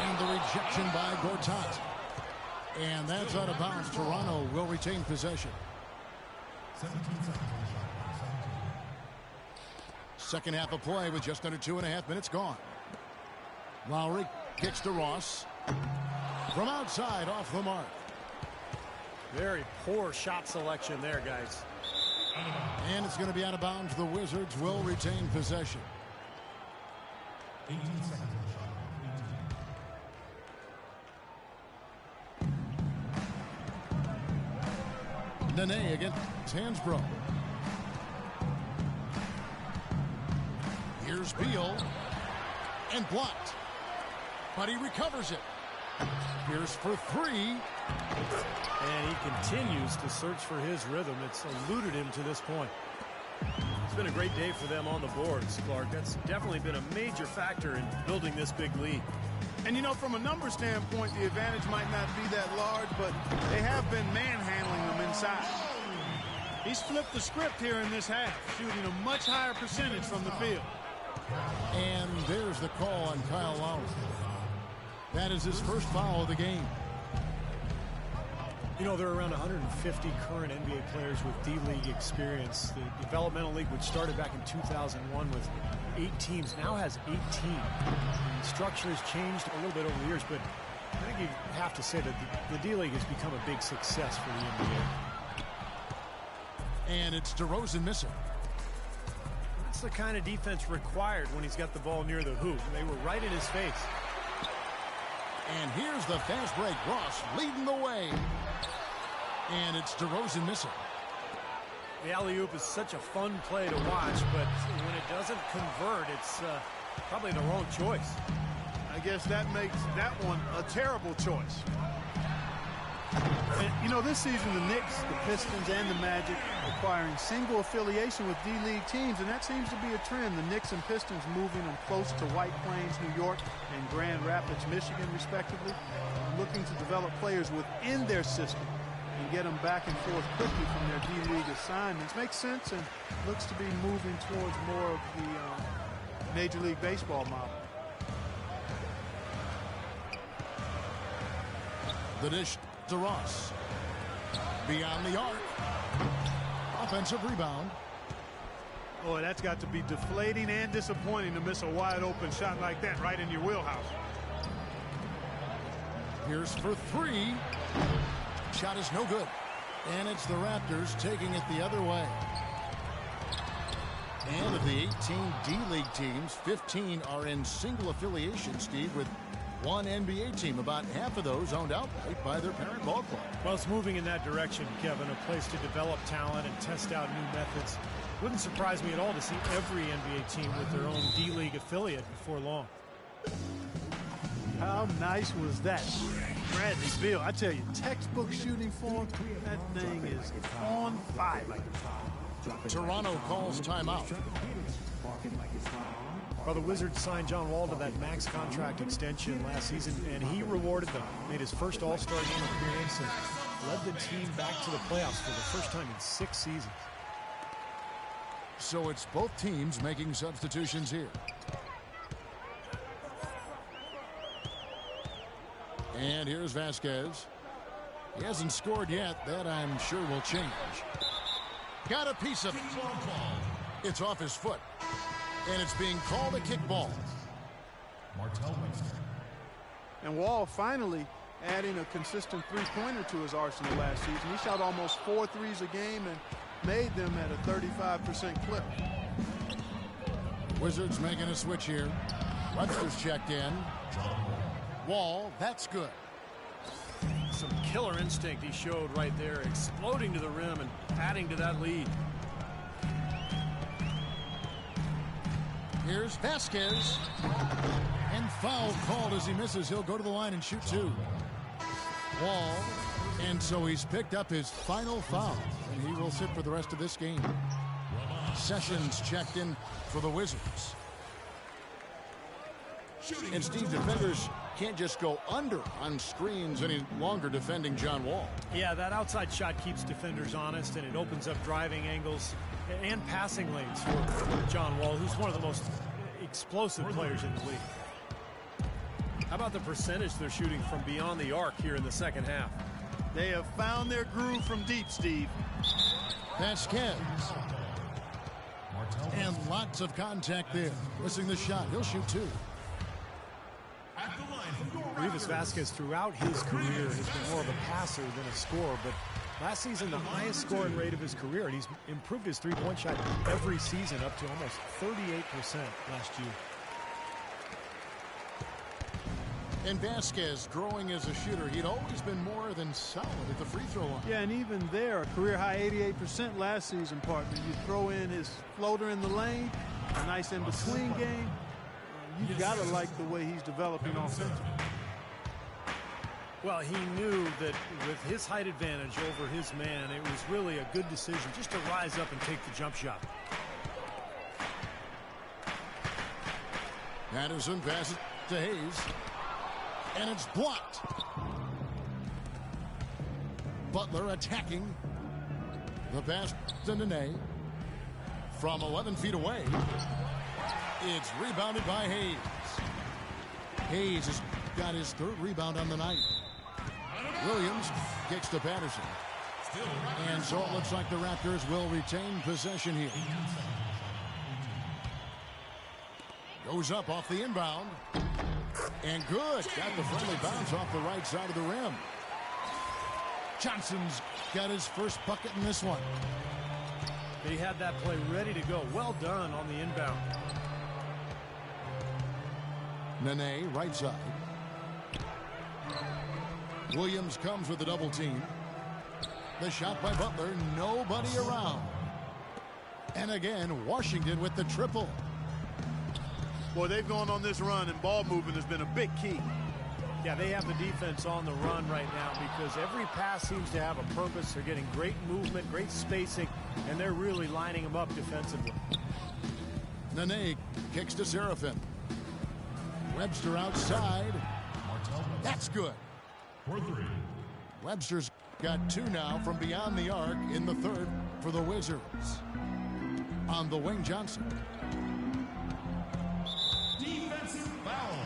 And the rejection by Gortat. And that's out of bounds. Toronto will retain possession. Second half of play with just under 2.5 minutes gone. Lowry kicks to Ross. From outside, off the mark. Very poor shot selection there, guys. And it's going to be out of bounds. The Wizards will retain possession. 18 seconds. Nene against Hansbrough. Here's Beal. And blocked. But he recovers it. Pierce for 3. And he continues to search for his rhythm. It's eluded him to this point. It's been a great day for them on the boards, Clark. That's definitely been a major factor in building this big lead. And, you know, from a number standpoint, the advantage might not be that large, but they have been manhandling them inside. He's flipped the script here in this half, shooting a much higher percentage from the field. And there's the call on Kyle Lowry. That is his first foul of the game. You know, there are around 150 current NBA players with D-League experience. The developmental league, which started back in 2001 with 8 teams, now has 18. The structure has changed a little bit over the years, but I think you have to say that the D-League has become a big success for the NBA. And it's DeRozan missing. That's the kind of defense required when he's got the ball near the hoop. They were right in his face. And here's the fast break. Ross leading the way. And it's DeRozan missing. The alley-oop is such a fun play to watch, but when it doesn't convert, it's probably the wrong choice. I guess that makes that one a terrible choice. And, you know, this season the Knicks, the Pistons, and the Magic requiring single affiliation with D-League teams, and that seems to be a trend. The Knicks and Pistons moving them close to White Plains, New York, and Grand Rapids, Michigan, respectively, looking to develop players within their system and get them back and forth quickly from their D-League assignments. Makes sense and looks to be moving towards more of the Major League Baseball model. The dish to Ross. Beyond the arc. Offensive rebound. Boy, that's got to be deflating and disappointing to miss a wide open shot like that right in your wheelhouse. Here's for 3. Shot is no good. And it's the Raptors taking it the other way. And of the 18 D-League teams, 15 are in single affiliation, Steve, with one NBA team. About half of those owned outright by their parent ball club. Well, it's moving in that direction, Kevin, a place to develop talent and test out new methods. Wouldn't surprise me at all to see every NBA team with their own D-League affiliate before long. How nice was that? Bradley Beal, I tell you, textbook shooting form, that thing is on fire. Toronto calls timeout. Well, the Wizards signed John Wall to that max contract extension last season, and he rewarded them. Made his first All-Star game appearance and led the team back to the playoffs for the first time in 6 seasons. So it's both teams making substitutions here. And here's Vasquez. He hasn't scored yet. That, I'm sure, will change. Got a piece of it. It's off his foot. And it's being called a kickball. And Wall finally adding a consistent three-pointer to his arsenal last season. He shot almost 4 threes a game and made them at a 35% clip. Wizards making a switch here. Webster's checked in. Wall, that's good. Some killer instinct he showed right there, exploding to the rim and adding to that lead. Here's Vasquez. And foul called as he misses. He'll go to the line and shoot 2. Wall. And so he's picked up his final foul. And he will sit for the rest of this game. Sessions checked in for the Wizards. And Steve, defenders can't just go under on screens any longer defending John Wall. Yeah, that outside shot keeps defenders honest, and it opens up driving angles and passing lanes for John Wall, who's one of the most explosive players in the league. How about the percentage they're shooting from beyond the arc here in the second half? They have found their groove from deep, Steve. Vasquez. And lots of contact there. Missing the shot. He'll shoot 2. Rivas Vasquez throughout his career has been more of a passer than a scorer, but last season the highest scoring rate of his career, and he's improved his three-point shot every season up to almost 38% last year. And Vasquez growing as a shooter. He'd always been more than solid at the free throw line. Yeah, and even there, a career-high 88% last season, partner. You throw in his floater in the lane, a nice in-between game. You gotta like the way he's developing offensively. Well, he knew that with his height advantage over his man, it was really a good decision just to rise up and take the jump shot. Patterson passes to Hayes. And it's blocked. Butler attacking. The pass to Nene. From 11 feet away. It's rebounded by Hayes. Hayes has got his 3rd rebound on the night. Williams kicks to Patterson. And so it looks like the Raptors will retain possession here. Goes up off the inbound. And good. Got the friendly bounce off the right side of the rim. Johnson's got his first bucket in this one. He had that play ready to go. Well done on the inbound. Nene, right side. Williams comes with a double team. The shot by Butler, nobody around. And again, Washington with the triple. Boy, they've gone on this run, and ball movement has been a big key. Yeah, they have the defense on the run right now because every pass seems to have a purpose. They're getting great movement, great spacing, and they're really lining them up defensively. Nene kicks to Serafin. Webster outside. That's good. Webster's got 2 now from beyond the arc in the 3rd for the Wizards. On the wing, Johnson. Defensive foul.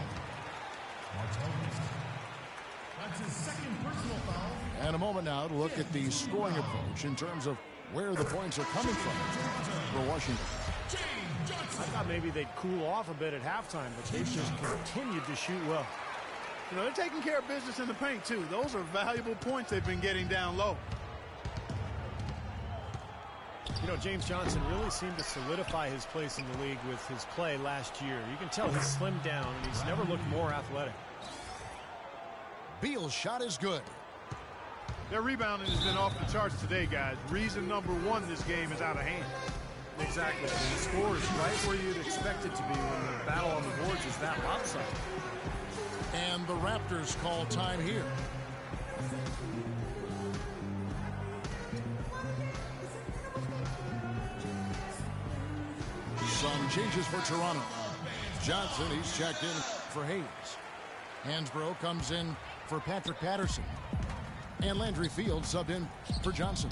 That's his 2nd personal foul. And a moment now to look at the scoring approach in terms of where the points are coming from for Washington. I thought maybe they'd cool off a bit at halftime, but they've just continued to shoot well. You know, they're taking care of business in the paint, too. Those are valuable points they've been getting down low. You know, James Johnson really seemed to solidify his place in the league with his play last year. You can tell he's slimmed down, and he's never looked more athletic. Beal's shot is good. Their rebounding has been off the charts today, guys. Reason number 1, this game is out of hand. Exactly. The score is right where you'd expect it to be when the battle on the boards is that lopsided. And the Raptors call time here. Some changes for Toronto. Johnson, he's checked in for Hayes. Hansbrough comes in for Patrick Patterson. And Landry Fields subbed in for Johnson.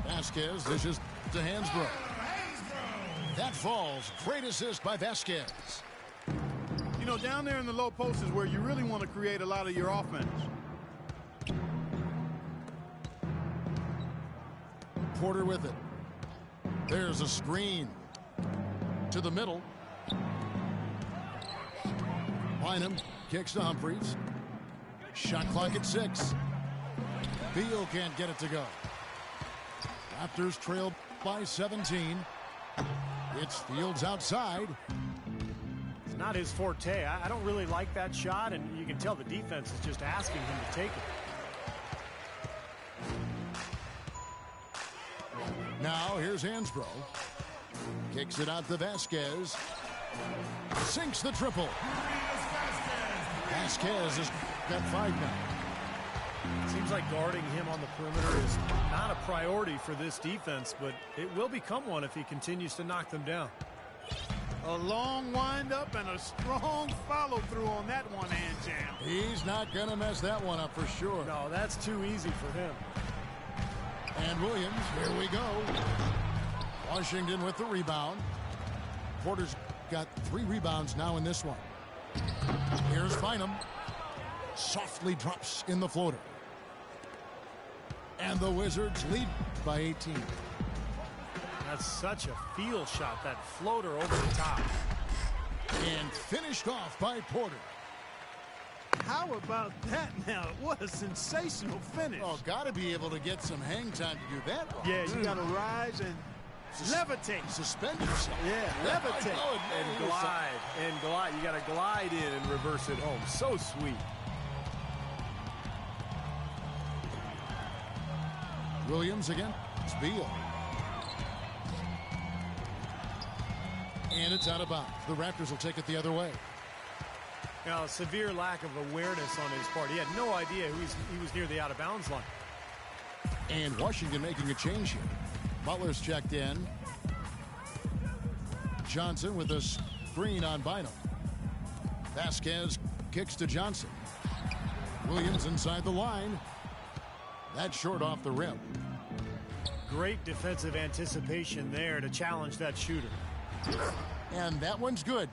Vasquez dishes to Hansbrough. That falls. Great assist by Vasquez. You know, down there in the low post is where you really want to create a lot of your offense. Porter with it. There's a screen. To the middle. Bynum kicks to Humphries. Shot clock at 6. Beal can't get it to go. Raptors trailed by 17. It's Fields outside. It's not his forte. I don't really like that shot, and you can tell the defense is just asking him to take it. Now here's Hansbrough. Kicks it out to Vasquez. Sinks the triple. Vasquez has got 5 now. It seems like guarding him on the perimeter is not a priority for this defense, but it will become one if he continues to knock them down. A long wind-up and a strong follow-through on that one-hand jam. He's not going to mess that one up for sure. No, that's too easy for him. And Williams, here we go. Washington with the rebound. Porter's got 3 rebounds now in this one. Here's Bynum. Softly drops in the floater. And the Wizards lead by 18. That's such a feel shot, that floater over the top. And finished off by Porter. How about that now? What a sensational finish. Oh, got to be able to get some hang time to do that. Yeah, you got to rise and levitate. Suspend yourself. Yeah, levitate. And glide. And glide. You got to glide in and reverse it home. So sweet. Williams again. It's Beal. And it's out of bounds. The Raptors will take it the other way. Now, a severe lack of awareness on his part. He had no idea he was near the out-of-bounds line. And Washington making a change here. Butler's checked in. Johnson with a screen on Bynum. Vasquez kicks to Johnson. Williams inside the line. That's short off the rim. Great defensive anticipation there to challenge that shooter. And that one's good.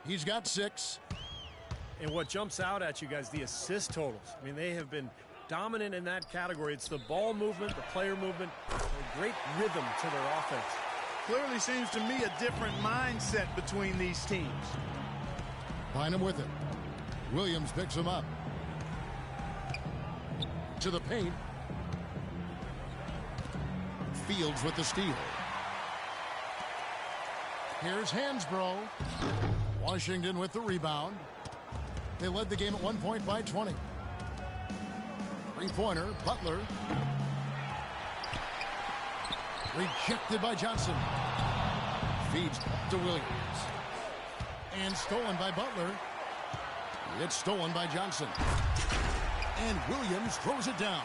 He's got 6. And what jumps out at you guys, the assist totals. I mean, they have been dominant in that category. It's the ball movement, the player movement, a great rhythm to their offense. Clearly seems to me a different mindset between these teams. Bynum with it. Williams picks him up. To the paint. Fields with the steal. Here's Hansbrough. Washington with the rebound. They led the game at one point by 20. Three-pointer, Butler. Rejected by Johnson. Feeds to Williams. And stolen by Butler. It's stolen by Johnson. And Williams throws it down.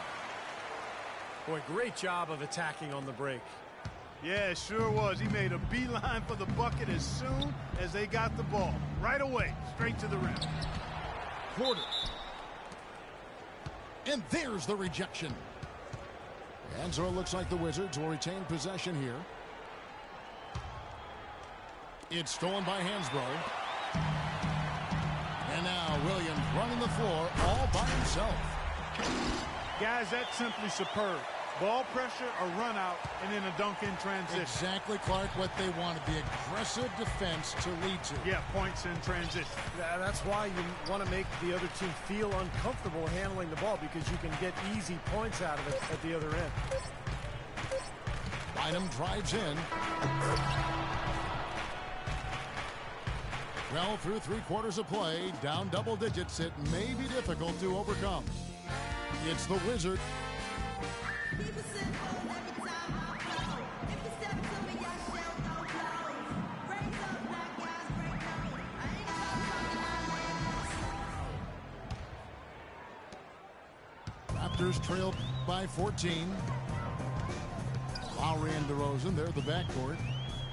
Boy, great job of attacking on the break. Yeah, it sure was. He made a beeline for the bucket as soon as they got the ball. Right away, straight to the rim. Porter. And there's the rejection. And so it looks like the Wizards will retain possession here. It's stolen by Hansbrough. And now Williams running the floor all by himself. Guys, that's simply superb. Ball pressure, a run out, and then a dunk in transition. Exactly, Clark, what they wanted. The aggressive defense to lead to. Yeah, points in transition. Yeah, that's why you want to make the other team feel uncomfortable handling the ball, because you can get easy points out of it at the other end. Bynum drives in. Well, through 3/4 of play, down double digits, it may be difficult to overcome. It's the Wizards. Raptors trail by 14. Lowry and DeRozan, they're the backcourt.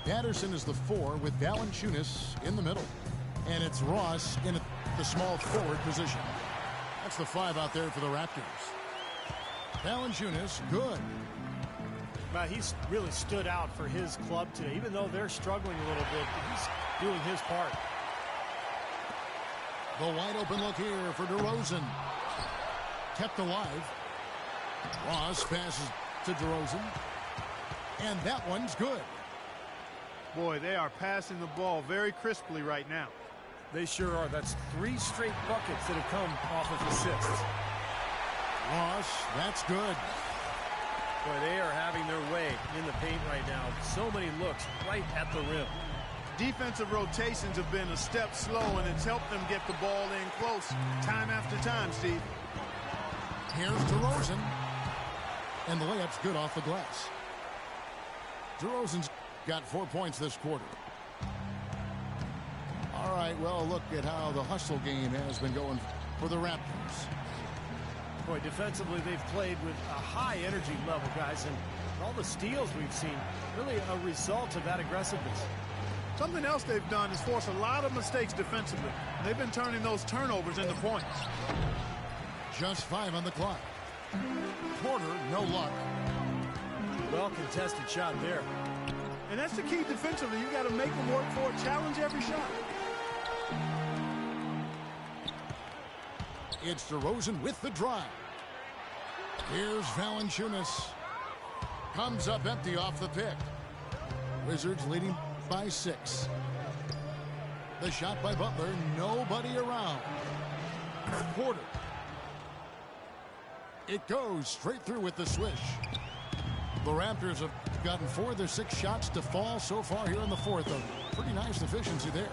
Patterson is the 4 with Valanciunas in the middle. And it's Ross in the small forward position. That's the 5 out there for the Raptors. Valanciunas, good. Well, he's really stood out for his club today. Even though they're struggling a little bit, he's doing his part. The wide open look here for DeRozan. Kept alive. Ross passes to DeRozan. And that one's good. Boy, they are passing the ball very crisply right now. They sure are. That's 3 straight buckets that have come off of assists. Ross, that's good. Boy, they are having their way in the paint right now. So many looks right at the rim. Defensive rotations have been a step slow, and it's helped them get the ball in close time after time, Steve. Here's DeRozan. And the layup's good off the glass. DeRozan's got 4 points this quarter. All right, well, look at how the hustle game has been going for the Raptors. Boy, defensively, they've played with a high energy level, guys, and all the steals we've seen, really a result of that aggressiveness. Something else they've done is force a lot of mistakes defensively. They've been turning those turnovers into points. Just 5 on the clock. Porter, no luck. Well contested shot there. And that's the key defensively. You got to make them work for it, challenge every shot. It's DeRozan with the drive. Here's Valanciunas. Comes up empty off the pick. Wizards leading by 6. The shot by Butler. Nobody around. Porter. It goes straight through with the swish. The Raptors have gotten 4 of their 6 shots to fall so far here in the 4th. A pretty nice efficiency there.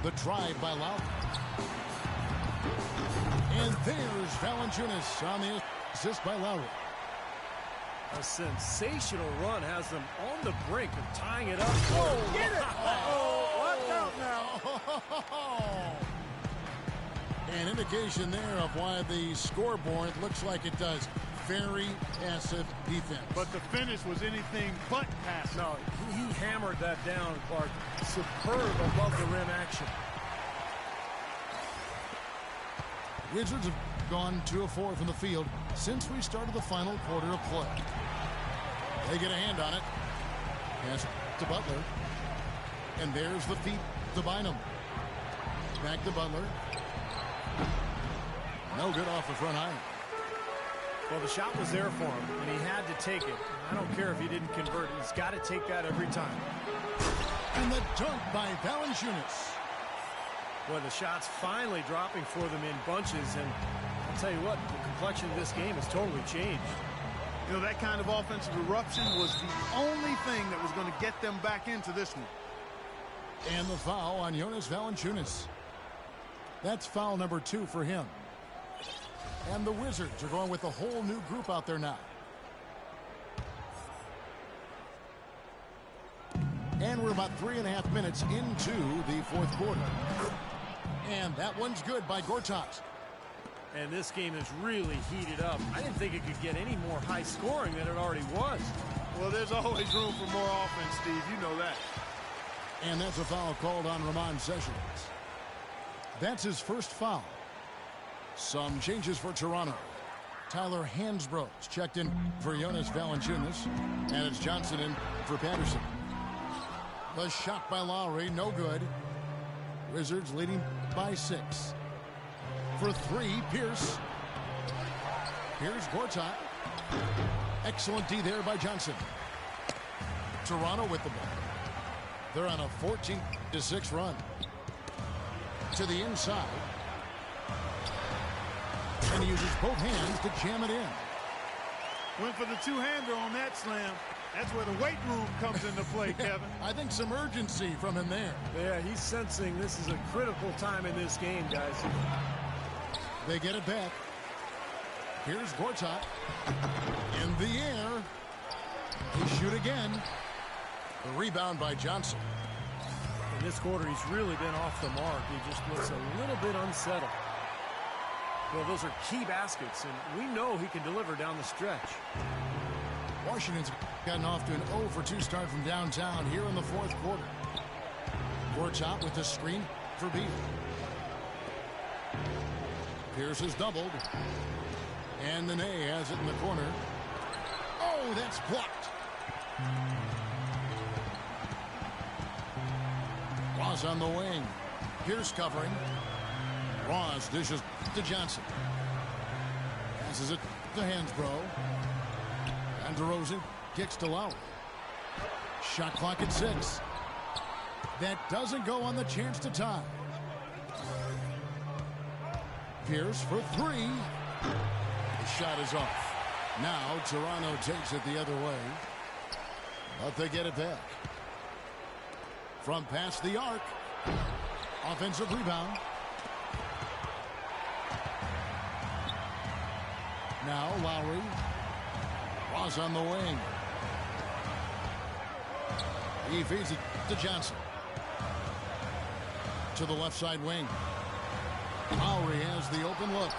The drive by Lowry. And there's Valanciunas on the assist by Lowry. A sensational run has them on the brink of tying it up. Oh, get it! Watch out now. An indication there of why the scoreboard looks like it does. Very passive defense. But the finish was anything but passive. No, he hammered that down, Clark. Superb above the rim action. Wizards have gone 2 of 4 from the field since we started the final quarter of play. They get a hand on it. Pass to Butler. And there's the feet to Bynum. Back to Butler. No good off the front iron. Well, the shot was there for him, and he had to take it. I don't care if he didn't convert. He's got to take that every time. And the dunk by Valanciunas. Boy, the shots finally dropping for them in bunches, and I'll tell you what, the complexion of this game has totally changed. You know, that kind of offensive eruption was the only thing that was going to get them back into this one. And the foul on Jonas Valanciunas. That's foul number 2 for him. And the Wizards are going with a whole new group out there now. And we're about 3.5 minutes into the fourth quarter. And that one's good by Gortat. And this game is really heated up. I didn't think it could get any more high scoring than it already was. Well, there's always room for more offense, Steve. You know that. And that's a foul called on Ramon Sessions. That's his first foul. Some changes for Toronto. Tyler Hansbrough's checked in for Jonas Valanciunas. And it's Johnson in for Patterson. The shot by Lowry, no good. Wizards leading by 6. For 3, Pierce. Here's Gortat. Excellent D there by Johnson. Toronto with the ball. They're on a 14-6 run. To the inside. And he uses both hands to jam it in. Went for the two-hander on that slam. That's where the weight room comes into play, Kevin. I think some urgency from him there. Yeah, he's sensing this is a critical time in this game, guys. They get it back. Here's Gortat. In the air. They shoot again. The rebound by Johnson. In this quarter, he's really been off the mark. He just looks a little bit unsettled. Well, those are key baskets, and we know he can deliver down the stretch. Washington's gotten off to an 0 for 2 start from downtown here in the fourth quarter. Gortat with the screen for Beal. Pierce has doubled. And Nene has it in the corner. Oh, that's blocked. Ross on the wing. Pierce covering. Ross dishes to Johnson. Passes it to Hansbrough. And DeRozan kicks to Lowry. Shot clock at 6. That doesn't go on the chance to tie. Pierce for 3. The shot is off. Now Toronto takes it the other way. But they get it back. From past the arc. Offensive rebound. Now Lowry. Ross on the wing. He feeds it to Johnson. To the left side wing. Lowry has the open look.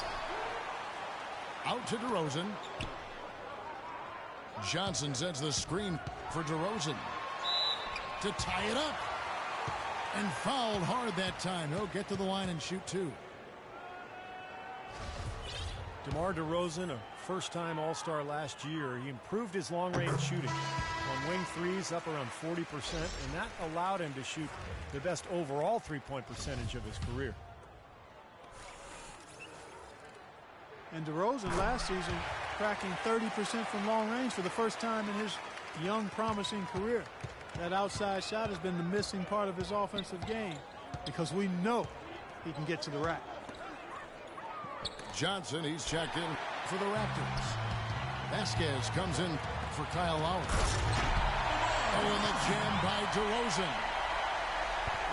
Out to DeRozan. Johnson sets the screen for DeRozan. To tie it up. And fouled hard that time. He'll get to the line and shoot 2. DeMar DeRozan, a first-time All-Star last year. He improved his long-range shooting on wing threes up around 40%, and that allowed him to shoot the best overall three-point percentage of his career. And DeRozan last season cracking 30% from long range for the first time in his young, promising career. That outside shot has been the missing part of his offensive game because we know he can get to the rack. Johnson, he's checked in for the Raptors. Vasquez comes in for Kyle Lowry. Oh, and the jam by DeRozan.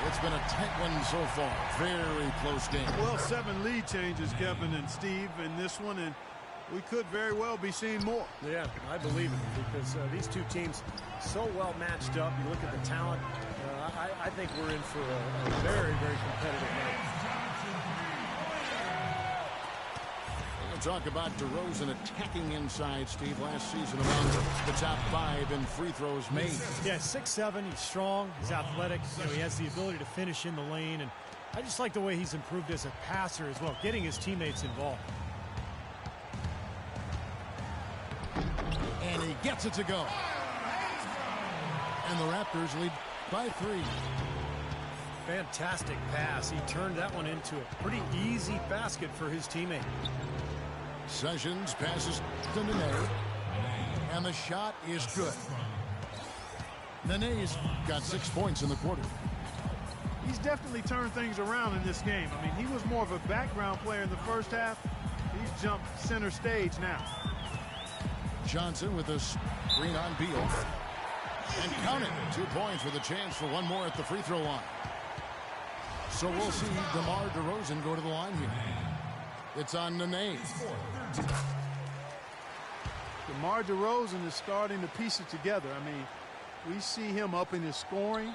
It's been a tight one so far. Very close game. Well, 7 lead changes, Kevin and Steve, in this one, and we could very well be seeing more. Yeah, I believe it, because these two teams so well matched up. You look at the talent. I think we're in for a very, very competitive night. Talk about DeRozan attacking inside, Steve, last season among the top 5 in free throws made. Yeah, 6'7", he's strong, he's athletic, he has the ability to finish in the lane, and I just like the way he's improved as a passer as well, getting his teammates involved. And he gets it to go. And the Raptors lead by 3. Fantastic pass. He turned that one into a pretty easy basket for his teammate. Sessions passes to Nene. And the shot is good. Nene's got 6 points in the quarter. He's definitely turned things around in this game. I mean, he was more of a background player in the first half. He's jumped center stage now. Johnson with a screen on Beal. And count it. 2 points with a chance for one more at the free throw line. So we'll see DeMar DeRozan go to the line here. It's on Nene. DeMar DeRozan is starting to piece it together. I mean, we see him upping his scoring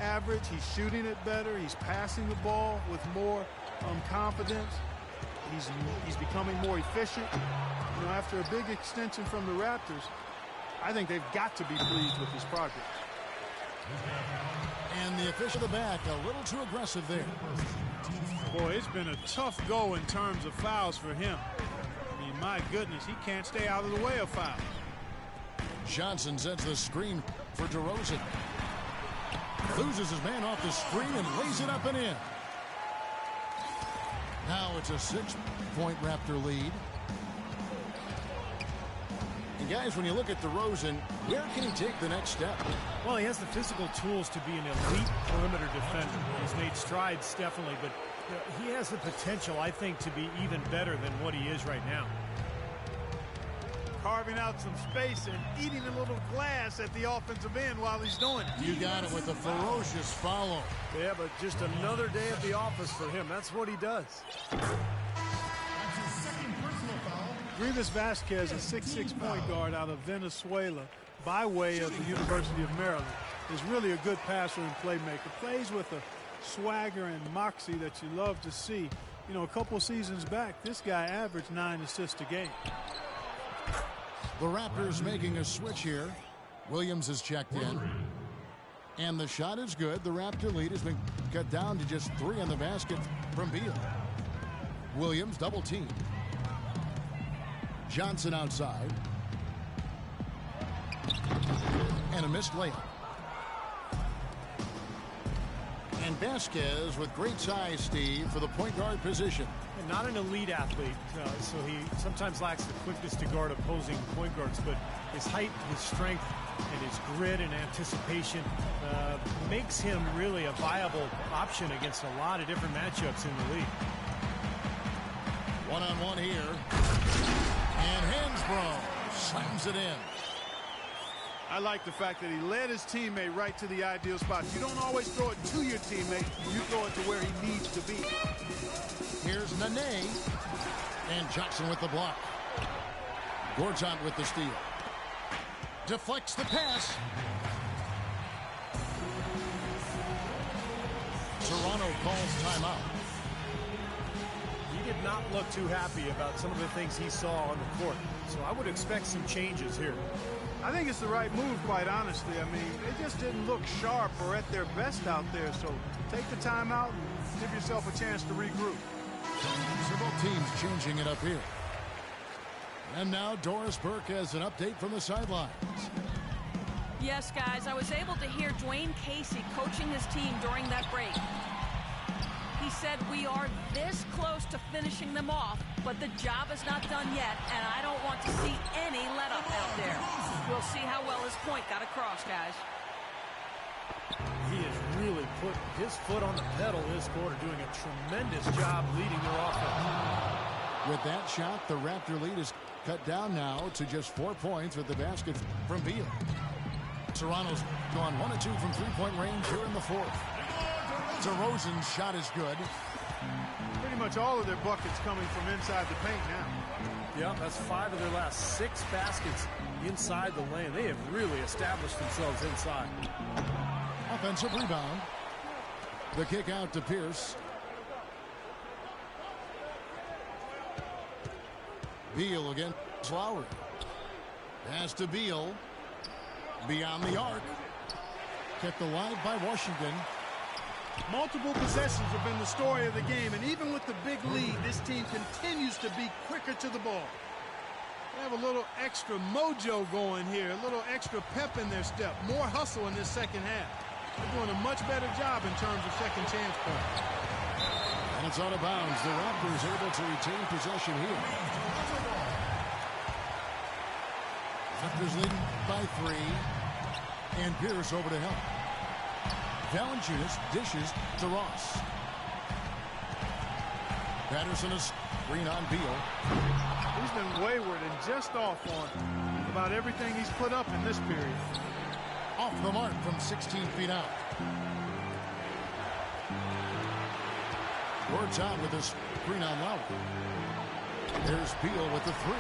average. He's shooting it better. He's passing the ball with more confidence. He's becoming more efficient. You know, after a big extension from the Raptors, I think they've got to be pleased with his progress. And the official of the back, a little too aggressive there. Boy, it's been a tough go in terms of fouls for him. I mean, my goodness, he can't stay out of the way of fouls. Johnson sets the screen for DeRozan. Loses his man off the screen and lays it up and in. Now it's a 6-point Raptor lead. And guys, when you look at DeRozan, where can he take the next step? Well, he has the physical tools to be an elite perimeter defender. He's made strides, definitely, but you know, he has the potential, I think, to be even better than what he is right now. Carving out some space and eating a little glass at the offensive end while he's doing it. You got it with a ferocious follow. Yeah, but just another day at the office for him. That's what he does. That's his second personal foul. Grievous Vasquez, a 6'6" point guard out of Venezuela by way of the University of Maryland, is really a good passer and playmaker. Plays with a swagger and moxie that you love to see. You know, a couple seasons back, this guy averaged 9 assists a game. The Raptors making a switch here. Williams has checked in. And the shot is good. The Raptor lead has been cut down to just 3 on the basket from Beal. Williams double team. Johnson outside. And a missed layup. And Vasquez with great size, Steve, for the point guard position. And not an elite athlete, so he sometimes lacks the quickness to guard opposing point guards, but his height, his strength, and his grit and anticipation makes him really a viable option against a lot of different matchups in the league. One-on-one here. And Hansbrough slams it in. I like the fact that he led his teammate right to the ideal spot. You don't always throw it to your teammate. You throw it to where he needs to be. Here's Nene. And Johnson with the block. Gortat with the steal. Deflects the pass. Toronto calls timeout. He did not look too happy about some of the things he saw on the court, so I would expect some changes here. I think it's the right move, quite honestly. I mean, they just didn't look sharp or at their best out there. So take the timeout and give yourself a chance to regroup. Several teams changing it up here. And now Doris Burke has an update from the sidelines. Yes, guys, I was able to hear Dwayne Casey coaching his team during that break. He said, we are this close to finishing them off, but the job is not done yet, and I don't want to see any let-up out there. We'll see how well his point got across, guys. He has really put his foot on the pedal this quarter, doing a tremendous job leading their offense. With that shot, the Raptor lead is cut down now to just 4 points with the basket from Beal. Toronto's gone 1 of 2 from three-point range here in the fourth. DeRozan's shot is good. Pretty much all of their buckets coming from inside the paint now. Yeah, that's 5 of their last 6 baskets inside the lane. They have really established themselves inside. Offensive rebound. The kick out to Pierce. Beal against Lowry. Pass to Beal. Beyond the arc. Kept alive by Washington. Multiple possessions have been the story of the game, and even with the big lead, this team continues to be quicker to the ball. They have a little extra mojo going here, a little extra pep in their step, more hustle in this second half. They're doing a much better job in terms of second chance points. And it's out of bounds. The Raptors able to retain possession here. Raptors leading by 3. And Pierce over to help. Valanciunas dishes to Ross. Patterson is screen on Beal. He's been wayward and just off on about everything he's put up in this period. Off the mark from 16 feet out. Ward's out with a screen on Lowry. There's Beal with the 3.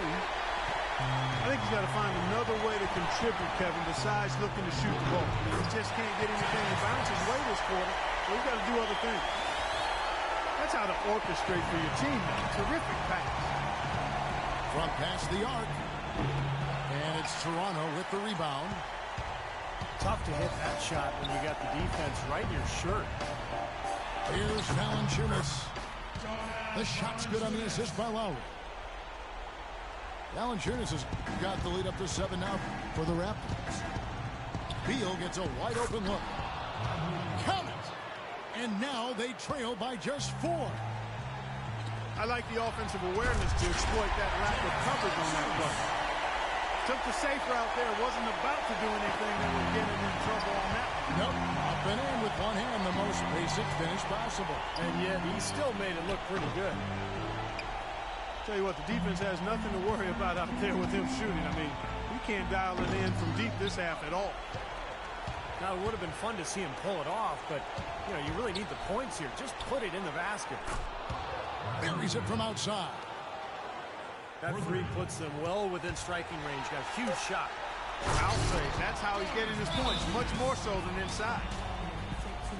I think he's got to find another way to contribute, Kevin, besides looking to shoot the ball. He just can't get anything to bounce his way this quarter, so he's got to do other things. That's how to orchestrate for your team now. Terrific pass. Front pass the arc. And it's Toronto with the rebound. Tough to hit that shot when you got the defense right in your shirt. Here's Valanciunas. The shot's good on the assist by Lowry. Valanciunas has got the lead up to 7 now for the Raptors. Beal gets a wide open look. Count it! And now they trail by just 4. I like the offensive awareness to exploit that lack of coverage on that play. Took the safe route there. Wasn't about to do anything that would get him in trouble on that. Nope. Up and in with one hand, the most basic finish possible. And yet he still made it look pretty good. Tell you what, the defense has nothing to worry about out there with him shooting. I mean, he can't dial it in from deep this half at all. Now, it would have been fun to see him pull it off, but, you know, you really need the points here. Just put it in the basket. Buries it from outside. That 3 puts them well within striking range. Got a huge shot. Outside. That's how he's getting his points, much more so than inside.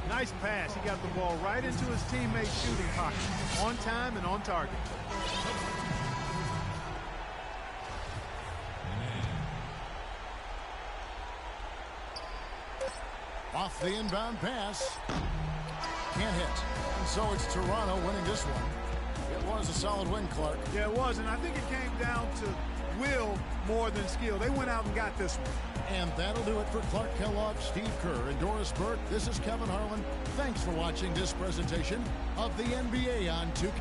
Nice pass. He got the ball right into his teammate's shooting pocket. On time and on target. Off the inbound pass. Can't hit. And so it's Toronto winning this one. It was a solid win, Clark. Yeah, it was, and I think it came down to will more than skill. They went out and got this one. And that'll do it for Clark Kellogg, Steve Kerr, and Doris Burke. This is Kevin Harlan. Thanks for watching this presentation of the NBA on 2K.